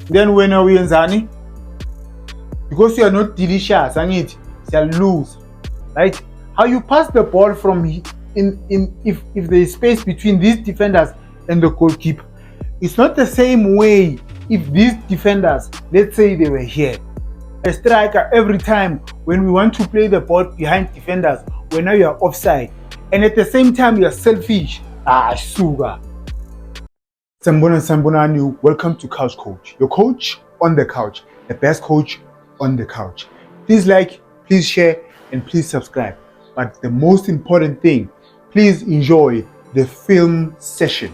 then when we uyenzani, because you are not delicious, angithi you lose, right? How you pass the ball from if there is space between these defenders and the goalkeeper, it's not the same way if these defenders, let's say they were here. A striker, every time when we want to play the ball behind defenders, when now you are offside, and at the same time you are selfish. Sugar. Sambonani, welcome to Couch Coach, your coach on the couch, the best coach on the couch. Please like, please share, and please subscribe. But the most important thing, please enjoy the film session.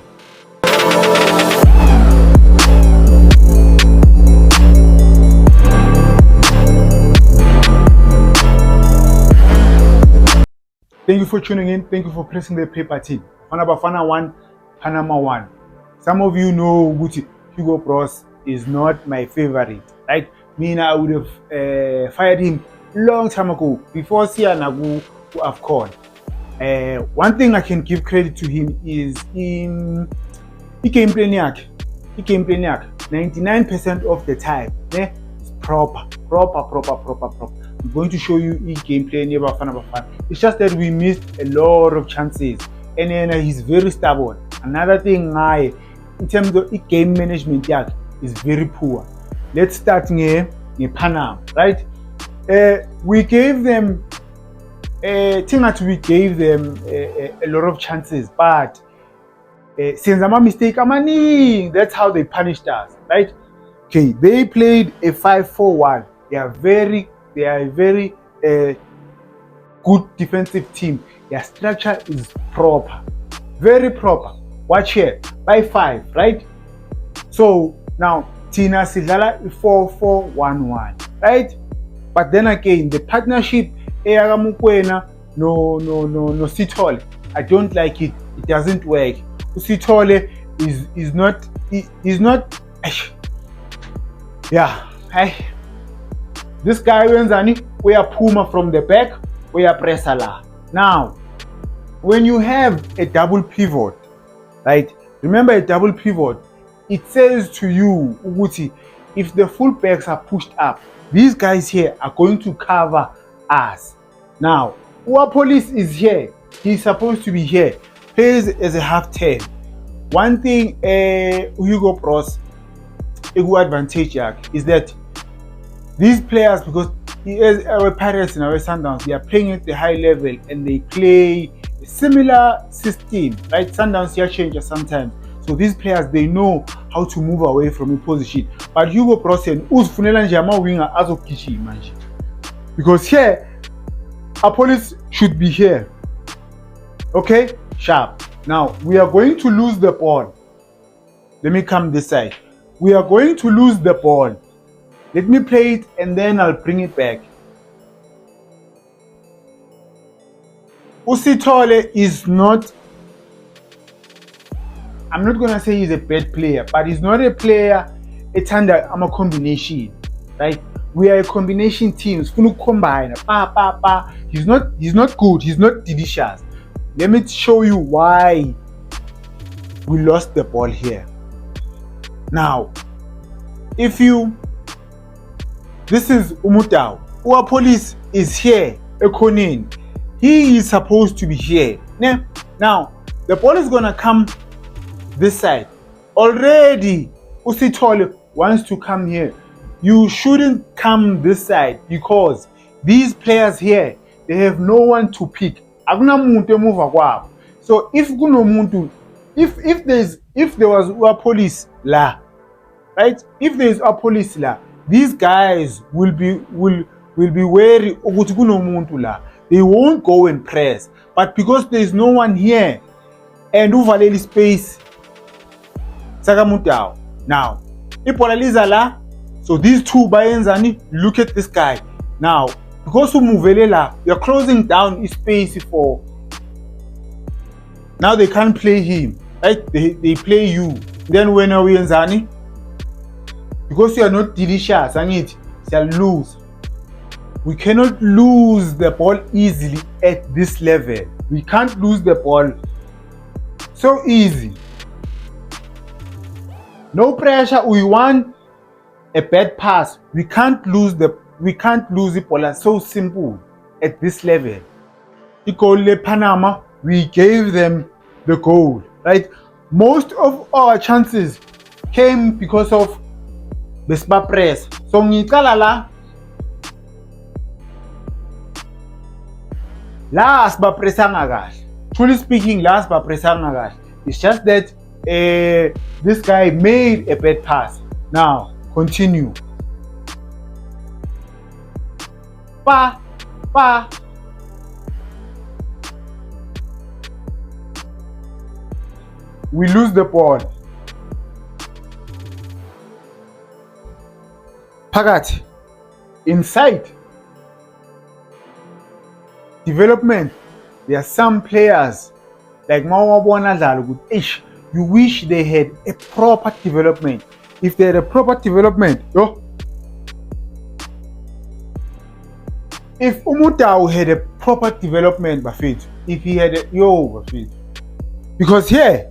Thank you for tuning in. Thank you for pressing the play button. Bafana 1, Panama 1. Some of you know Hugo Broos is not my favorite, right? I would have fired him long time ago, before Sianagu to AFCON. One thing I can give credit to him is in gameplay. 99% of the time, it's proper. I'm going to show you gameplay near Bafana. It's just that we missed a lot of chances, and then he's very stubborn. Another thing, in terms of game management, is very poor. Let's start in Panama, right? We gave them a lot of chances, but since I'm a mistake, that's how they punished us, right? Okay, they played a 5-4-1. They are a very good defensive team. Their structure is proper, very proper. Watch here, by 5, right? So now Tina Sidlala 4-4-1-1, right? But then again, the partnership Mukwena no Sithole, I don't like it. It doesn't work. Sithole is not. This guy wenzani, we are Puma from the back, we are Presala. Now, when you have a double pivot, right? Remember, a double pivot, it says to you, Uguti, if the full backs are pushed up, these guys here are going to cover us. Now, our police is here. He's supposed to be here. Plays as a half 10. One thing Hugo Broos, a good advantage is that these players, because our Pirates and our Sundowns, they are playing at the high level and they play a similar system, right? Sundowns here changes sometimes. So these players, they know how to move away from a position. But Hugo Broos and Uzfunela Njama winger as of Kichi, because here, our police should be here. Okay? Sharp. Now, we are going to lose the ball. Let me come this side. We are going to lose the ball. Let me play it and then I'll bring it back. Sithole is not, I'm not going to say he's a bad player, but he's not a player, I'm a combination, right? We are a combination team. Full combine. He's not good. He's not delicious. Let me show you why we lost the ball here. Now, this is Umutau. Our police is here, Ekonin. He is supposed to be here. Now, the ball is gonna come this side. Already, Sithole wants to come here. You shouldn't come this side because these players here, they have no one to pick. So if there was a police la, right? If there is a police la, these guys will be wary. They won't go and press. But because there is no one here and uvaleli space, Sagamutao. Now, Ipolaliza la. So these two Bayenzani, look at this guy. Now, because Umuvelela, you're closing down his space for. Now they can't play him, right? They play you. Then when are we in Zani? Because you are not delicious, and you'll lose. We cannot lose the ball easily at this level. We can't lose the ball so easy. No pressure. We want a bad pass, we can't lose the ball. So simple at this level. The goal le Panama, we gave them the goal, right? Most of our chances came because of the spa press. So ngicala la spa pressanga kahle. Truly speaking, la spa pressanga kahle. It's just that this guy made a bad pass. Now continue. Pa. We lose the ball. Phakathi, inside development, there are some players like Mawabona Dlalu. You wish they had a proper development. If they had a proper development, if Umutau had a proper development, Bafit, if he had Bafit, because here,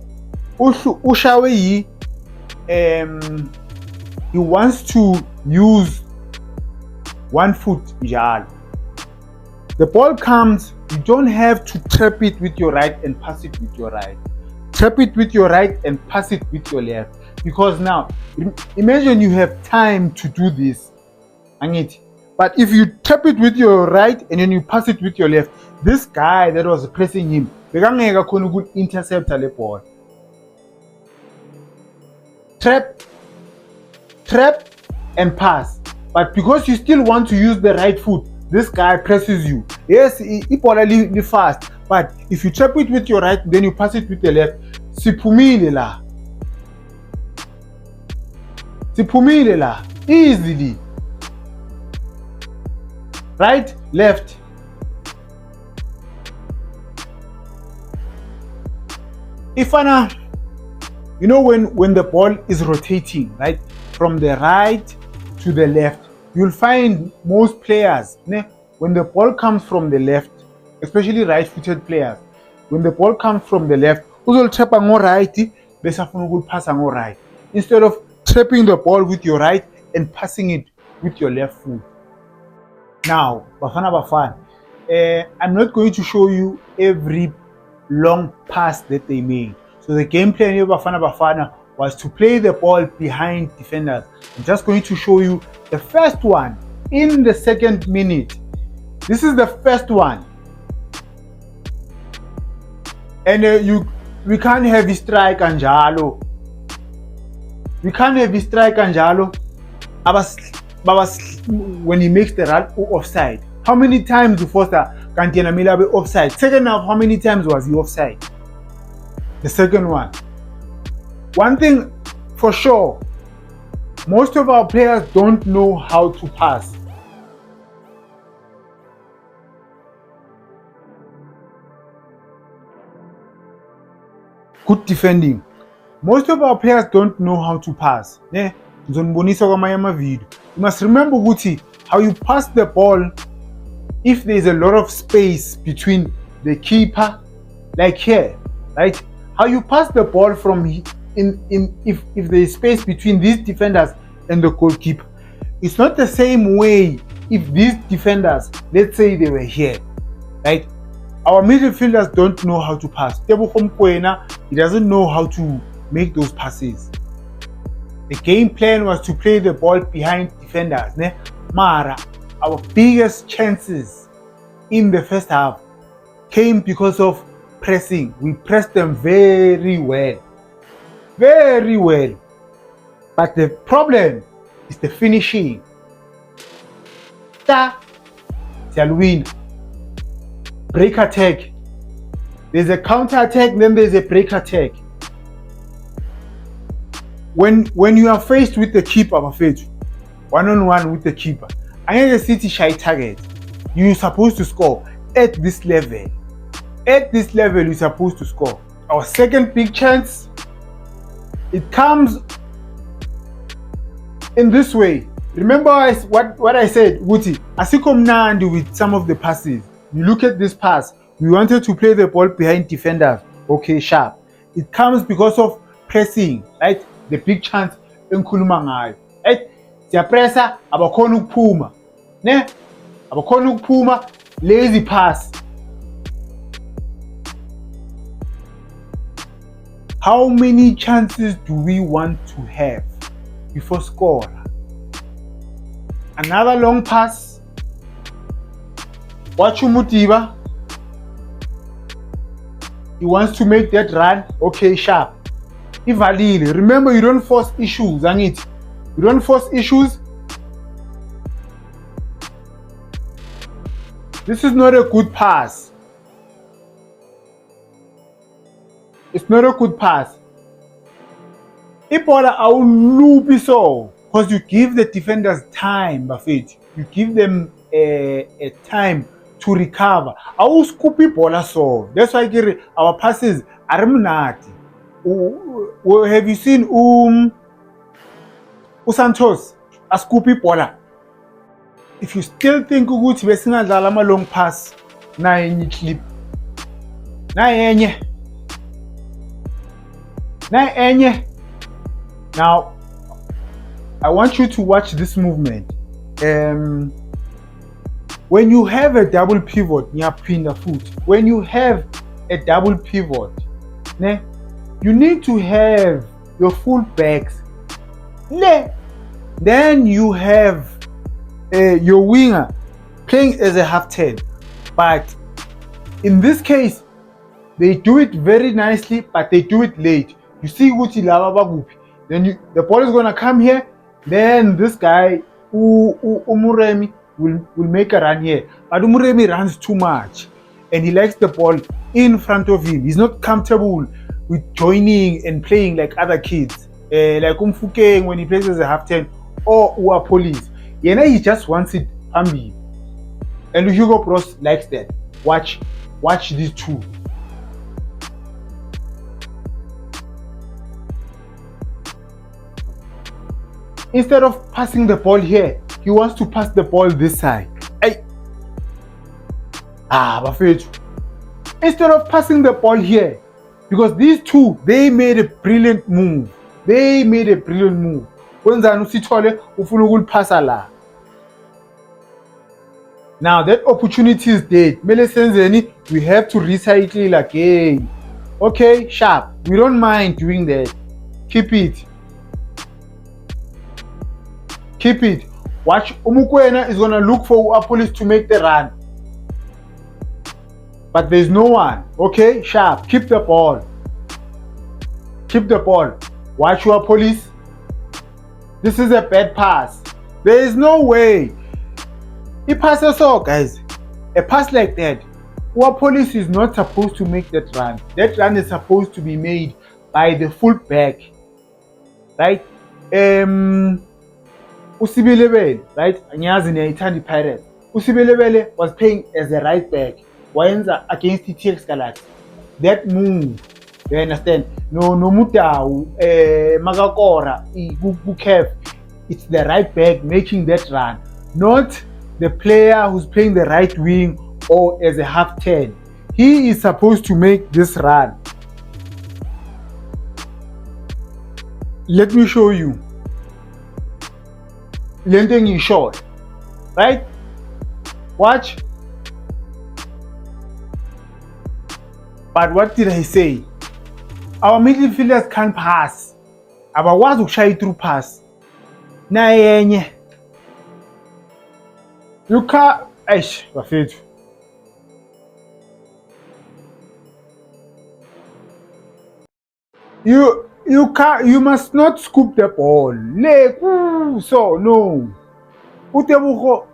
Ushawi, he wants to use one foot. The ball comes, you don't have to trap it with your right and pass it with your right. Trap it with your right and pass it with your left. Because now, imagine you have time to do this. But if you trap it with your right and then you pass it with your left, this guy that was pressing him, could intercept the ball. Trap and pass. But because you still want to use the right foot, this guy presses you. Yes, he probably fast. But if you trap it with your right, then you pass it with the left. Sipumile la. Easily. Right, left. Ifana, you know when the ball is rotating, right, from the right to the left, you'll find most players, when the ball comes from the left, especially right-footed players, when the ball comes from the left, uzol trap on right, besafuna pass on right, instead of trapping the ball with your right and passing it with your left foot. Now, Bafana, I'm not going to show you every long pass that they made. So the game plan of Bafana was to play the ball behind defenders. I'm just going to show you the first one in the second minute. This is the first one. And we can't have a strike and Jalo. We can't have a strike and Jalo. When he makes the run offside. How many times Foster Kantiana Mila be offside? Second half, how many times was he offside? The second one. One thing for sure, most of our players don't know how to pass. Good defending. Most of our players don't know how to pass. You must remember, Guti, how you pass the ball if there's a lot of space between the keeper, like here, right? How you pass the ball from if there's space between these defenders and the goalkeeper. It's not the same way if these defenders, let's say they were here, right? Our midfielders don't know how to pass. He doesn't know how to make those passes. The game plan was to play the ball behind defenders. Mara, our biggest chances in the first half came because of pressing. We pressed them very well. Very well. But the problem is the finishing. Shall win. Break attack. There's a counter attack, then there's a break attack. When you are faced with the keeper, one-on-one with the keeper, and the City shy target, you're supposed to score at this level. At this level, you're supposed to score. Our second big chance, it comes in this way. Remember what I said, Guti, Asikom Nandi with some of the passes. You look at this pass, we wanted to play the ball behind defenders. Okay, sharp. It comes because of pressing, right? The big chance in Kulumangai. Right? siyapressa abakhona ukuphuma ne abakhona ukuphuma lazy pass. How many chances do we want to have before scorer? Another long pass. Watch Mutiba. He wants to make that run. Okay, sharp. Ivalile. Remember, you don't force issues, Angit. You don't force issues. This is not a good pass. It's not a good pass. Ipola awulupi so, because you give the defenders time, Buffett. You give them a time to recover. Awu scoop ipola so. That's why our passes are mnati. Have you seen Santos a scoop ipola? If you still think ukuthi besingadlala ama long pass, na enye clip. Na enye. Now, I want you to watch this movement. When you have a double pivot, when you have a double pivot, you need to have your full backs. Then you have your winger playing as a half 10. But in this case, they do it very nicely, but they do it late. You see Gucci Lava Bagupi. Then the ball is gonna come here. Then this guy, Umuremi, will make a run here. But Umuremi runs too much, and he likes the ball in front of him. He's not comfortable with joining and playing like other kids, like Umfukeng when he plays as a half 10, or Ua Police. He just wants it Pambi. And Hugo Bros likes that. Watch these two. Instead of passing the ball here, he wants to pass the ball this side. Hey. Bafethu. Instead of passing the ball here, because these two, they made a brilliant move. Wenzani usithole ufuna ukulipasa la. Now that opportunity is dead. Mele senzeni, we have to recycle again. Okay, sharp. We don't mind doing that. Keep it. Watch, Umukwena is gonna look for Apolis to make the run. But there's no one. Okay, sharp. Keep the ball. Watch your police. This is a bad pass. There is no way. He passes so, guys. A pass like that, our police is not supposed to make that run. That run is supposed to be made by the full back. Right? Usibelebele, right? Anyazi niyayithanda iPirates. Usibelebele was playing as a right back. Wayenza against the TX Galaxy. That move, you understand? No Mutau, Magakora, Bukev. It's the right back making that run, not the player who's playing the right wing or as a half 10. He is supposed to make this run. Let me show you. Lending is short, right? Watch. But what did I say? Our midfielders can't pass. Abakwazi ukushaya through pass. Nayenye. You can't. Bafethu. You must not scoop the ball. So no. Utebuko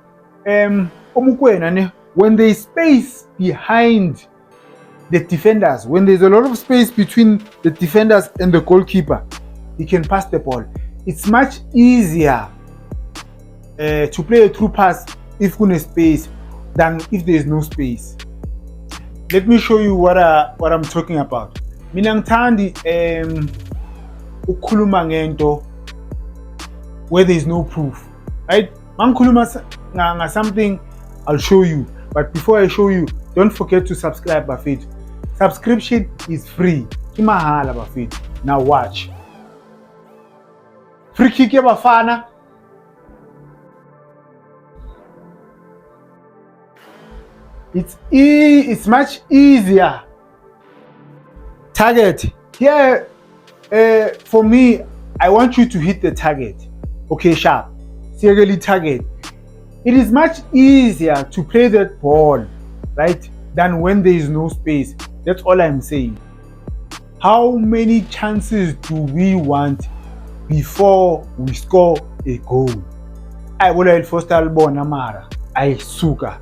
Omukwena ne, when there is space behind the defenders, when there's a lot of space between the defenders and the goalkeeper, he can pass the ball. It's much easier to play a through pass if there's space than if there is no space. Let me show you what I'm talking about. Mina ngithandi ukukhuluma ngento where there is no proof, right? Mangikhuluma something, I'll show you. But before I show you, don't forget to subscribe, Bafethu. Subscription is free. Imahala, Bafethu. Now watch. Free kick ya Bafana. It's much easier. Target here, for me, I want you to hit the target. Okay, sharp. Serially target. It is much easier to play that ball, right, than when there is no space. That's all I'm saying. How many chances do we want before we score a goal? I will mara. I suka.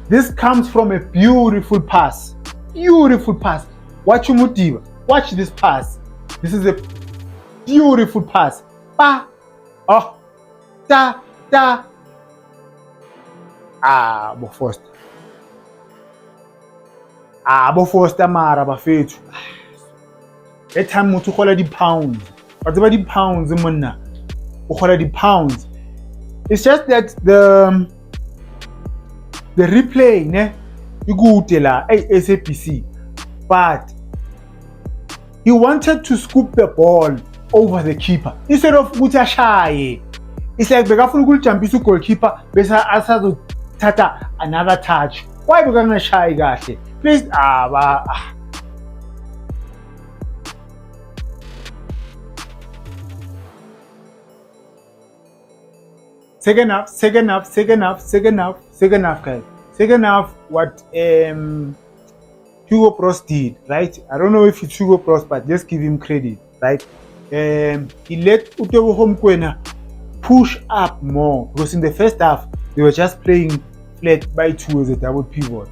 This comes from a beautiful pass. Beautiful pass. Watch Mutiva. Watch this pass. This is a beautiful pass. Pa. Oh. Da. Da. Bo Foster mara bafethu. That time motho gola di-pounds. Ba tseba di-pounds monna. O gola di-pounds. It's just that the replay ne ikude la SABC, but he wanted to scoop the ball over the keeper instead of ukuthi ashaye. It's like bekafuna ukulijampisa goalkeeper bese asazothatha another touch. Why bekangashayi kahle? Please second half, guys. Second half, what Hugo Broos did, right? I don't know if it's Hugo Broos, but just give him credit, right? He let Tebogo Mokoena push up more, because in the first half they were just playing flat by two as a double pivot.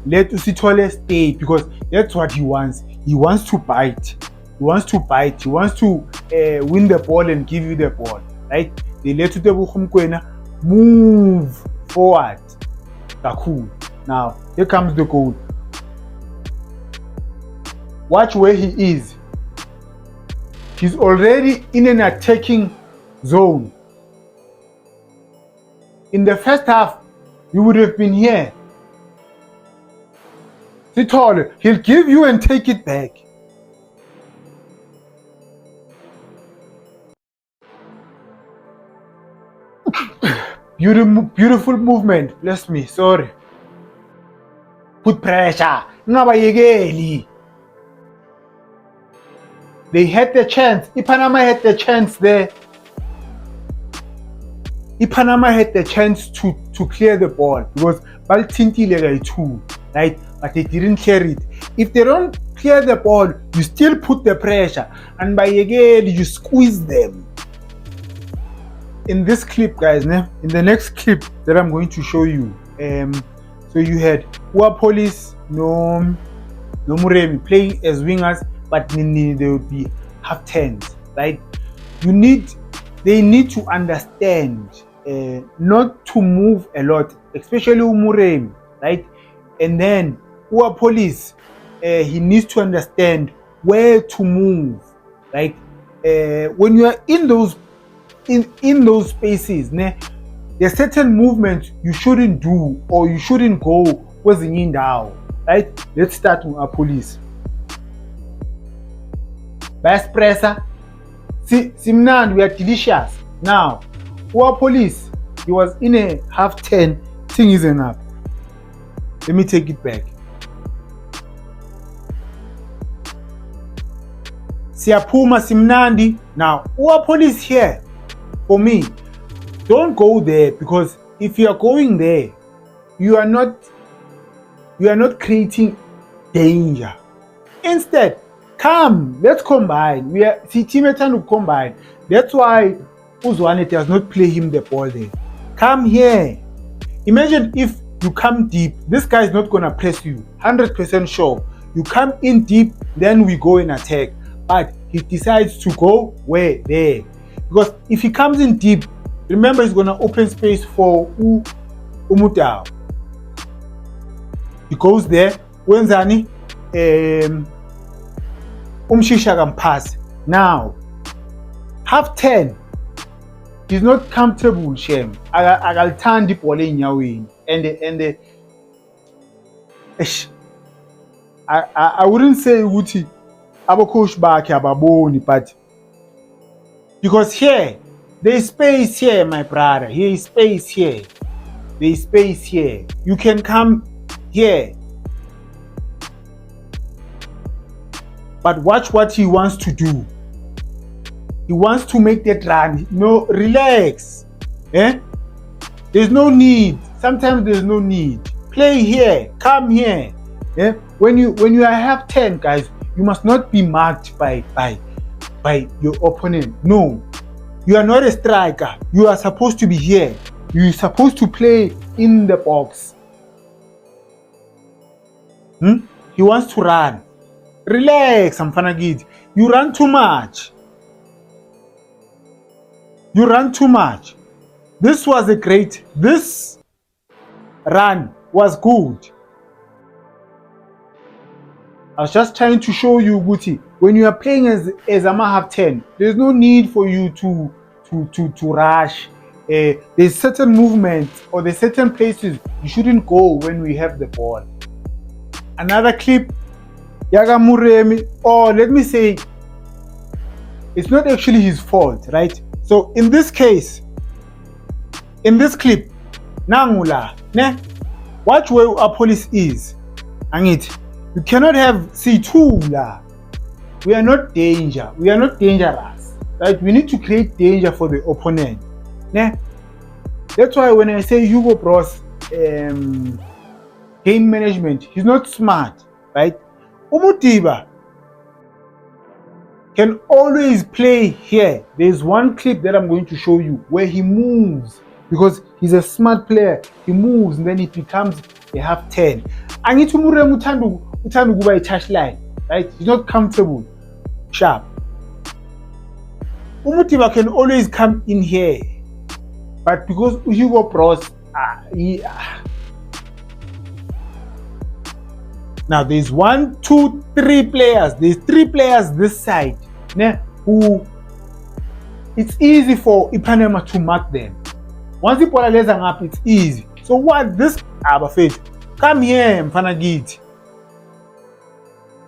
Let Usitole stay, because that's what he wants. He wants to bite. He wants to win the ball and give you the ball, right? They let Tebogo Mokoena move forward. Cool. Now here comes the goal. Watch where he is. He's already in an attacking zone. In the first half, you would have been here. Sithole, he'll give you and take it back. Beautiful movement. Bless me. Sorry. Put pressure. Ngabayekeli. They had the chance. Ipanama had the chance there. Ipanama had the chance to clear the ball, because Baltintile too, right? But they didn't clear it. If they don't clear the ball, you still put the pressure, and by again you squeeze them. In this clip, guys, in the next clip that I'm going to show you, so you had Police, no Muremi playing as wingers, but they would be half tens, right? They need to understand not to move a lot, especially Muremi, right? And then Police, he needs to understand where to move, right? When you are in those spaces, there's certain movements you shouldn't do, or you shouldn't go kwezinye indawo, right? Let's start with our Police. Best presser. Simnand, we are delicious. Now, our Police, he was in a half 10. Thing is enough. Let me take it back. Siapuma Simnandi. Now, our Police here, for me, don't go there, because if you are going there, you are not creating danger. Instead, come, let's combine. We are teammates to combine. That's why Uzwane does not play him the ball there. Come here. Imagine if you come deep. This guy is not gonna press you. 100% sure. You come in deep, then we go and attack. But he decides to go where? There. Because if he comes in deep, remember he's gonna open space for Umutao. He goes there. Wenzani? Umshisha can pass. Now, half 10. He's not comfortable, Shem. I'll turn the ball in your way. And I wouldn't say Uti Abo coach back Ababoni, but because here there is space here, my brother. Here is space here. there's space here. You can come here. But watch what he wants to do. He wants to make that run. No, relax. There's no need. Sometimes there's no need. Play here. Come here. When you are half 10, guys, you must not be marked by your opponent. No. You are not a striker. You are supposed to be here. You're supposed to play in the box. He wants to run. Relax, Mfana Gidi. You run too much. You run too much. This run was good. I was just trying to show you, Guti, when you are playing as Ama half 10, there's no need for you to rush. There's certain movements or there's certain places you shouldn't go when we have the ball. Another clip, Yaga Muremi, or let me say, it's not actually his fault, right? So in this case, in this clip, Nangula, watch where our police is. Angit, you cannot have C2 la. We are not danger. We are not dangerous. Right? We need to create danger for the opponent. That's why when I say Hugo Bros game management, he's not smart, right? Umutiba can always play here. There's one clip that I'm going to show you where he moves because he's a smart player. He moves and then it becomes a half 10. Angithi uMurem uthanda ukuba i-touchline, right? He's not comfortable. Sharp. Umutiba can always come in here. But because Hugo Bros now there's 1, 2, 3 players. There's 3 players this side who it's easy for Ipanema to mark them. Once the ball lays up, it's easy. So what this Abafet, come here, Mfana Gidi.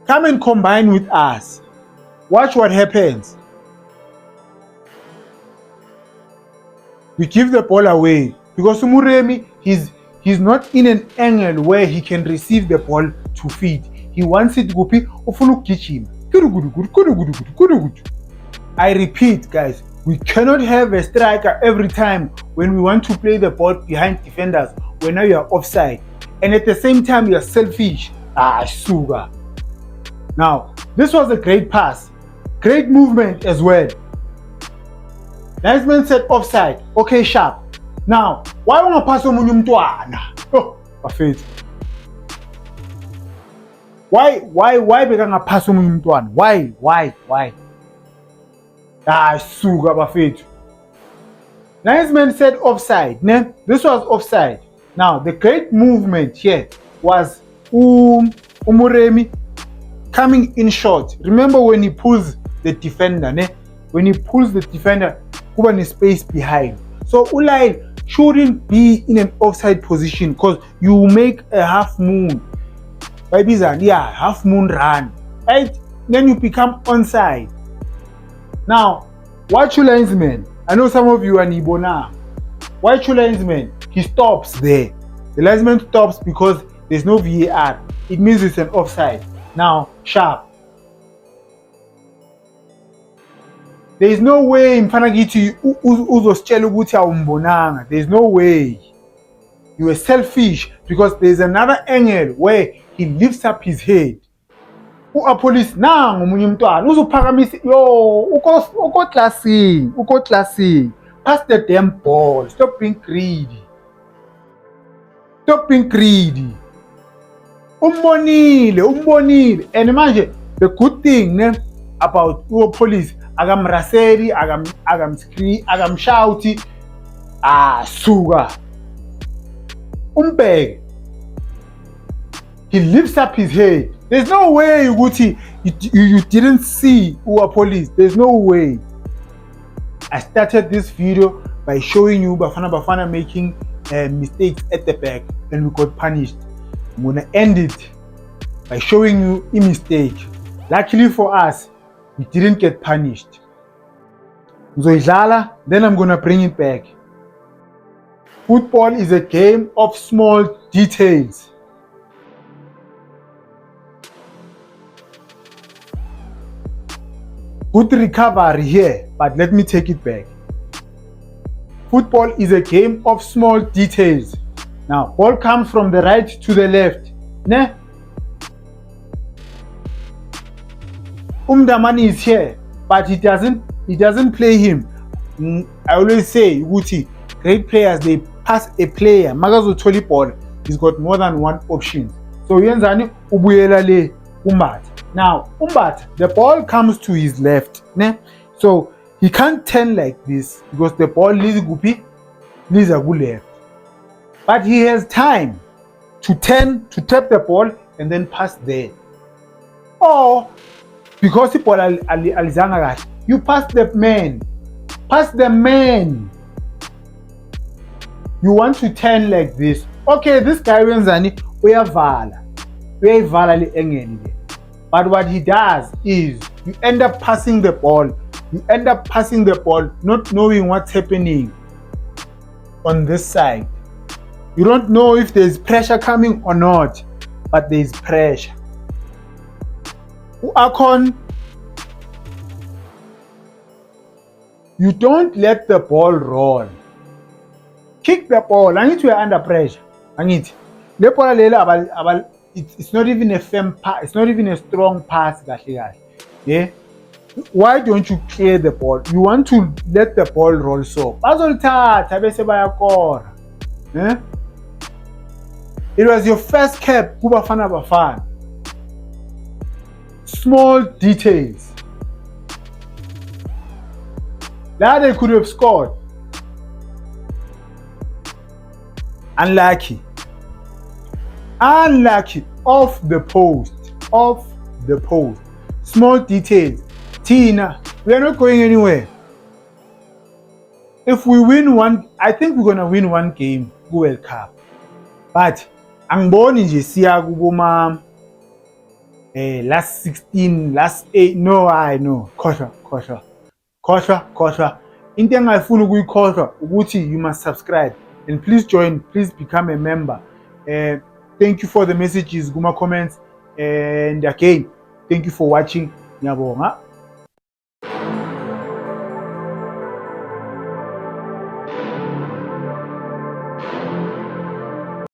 Come and combine with us. Watch what happens. We give the ball away because Umuremi, he's not in an angle where he can receive the ball to feed. He wants it to go ufuna ukugijima. I repeat, guys, we cannot have a striker every time when we want to play the ball behind defenders when now you are offside. And at the same time, you are selfish. Sugar. Now, this was a great pass. Great movement as well. Linesman said offside. Okay, sharp. Now, why wanna pass omunye umntwana? Oh, Bafethu. Why bekangaphass omunye umntwana? Why? Suka Bafethu. Linesman said offside. This was offside. Now, the great movement here was Umuremi coming in short. Remember when he pulls the defender, when he pulls the defender, kuba ne space behind. So Ulai shouldn't be in an offside position because you make a half moon. Half moon run. Right? Then you become onside. Now, watch your linesman. I know some of you are Nibona. Watch your linesman. He stops there. The linesman stops because there's no VAR. It means it's an offside. Now, sharp. There is no way Mfana Gidi uzositshela ukuthi awumbonanga. There is no way. You are selfish because there is another angle where he lifts up his head. Police nangu omunye umntwana uzophakamisa uko classing. Pass the damn ball. Stop being greedy. Umbonile. And imagine the good thing about police. Agamraseri, agamshouti, suga. Umbeg. He lifts up his head. There's no way you didn't see police. There's no way. I started this video by showing you Bafana making mistakes at the back and we got punished. I'm gonna end it by showing you a mistake. Luckily for us, we didn't get punished. So then I'm gonna bring it back. Football is a game of small details. Good recovery here, but let me take it back. Football is a game of small details. Now, ball comes from the right to the left. Ne? Umdamani is here, but he doesn't play him. I always say, Uguti, great players, they pass a player. Magazo Toli ball, he's got more than one option. So Yenzani Ubuyela le Umbat. Now, Umbat, the ball comes to his left. Ne? So he can't turn like this because the ball leads Gupi, leads a good left. But he has time to turn, to tap the ball and then pass there. Or because the ball alizanga, you pass the man. Pass the man. You want to turn like this. Okay, this guy wenzani uyavala. Uyayivala le engene. But what he does is you end up passing the ball. You end up passing the ball not knowing what's happening on this side. You don't know if there's pressure coming or not, but there's pressure. Akon, you don't let the ball roll. Kick the ball. I need to be under pressure. I need. It's not even a firm pass. It's not even a strong pass. Yeah. Why don't you clear the ball? You want to let the ball roll so. Yeah? It was your first cap, Kubafana Bafana. Small details. That they could have scored. Unlucky. Off the post. Small details. Tina, we are not going anywhere. If we win one, I think we're gonna win one game, World Cup. But angiboni nje siya kuboma last 16, last 8. No, I know. Khohlwa. Into engayifuna ukuyikhohlwa ukuthi you must subscribe and please join, please become a member. Thank you for the messages, kuma comments, and again, thank you for watching. Ngiyabonga.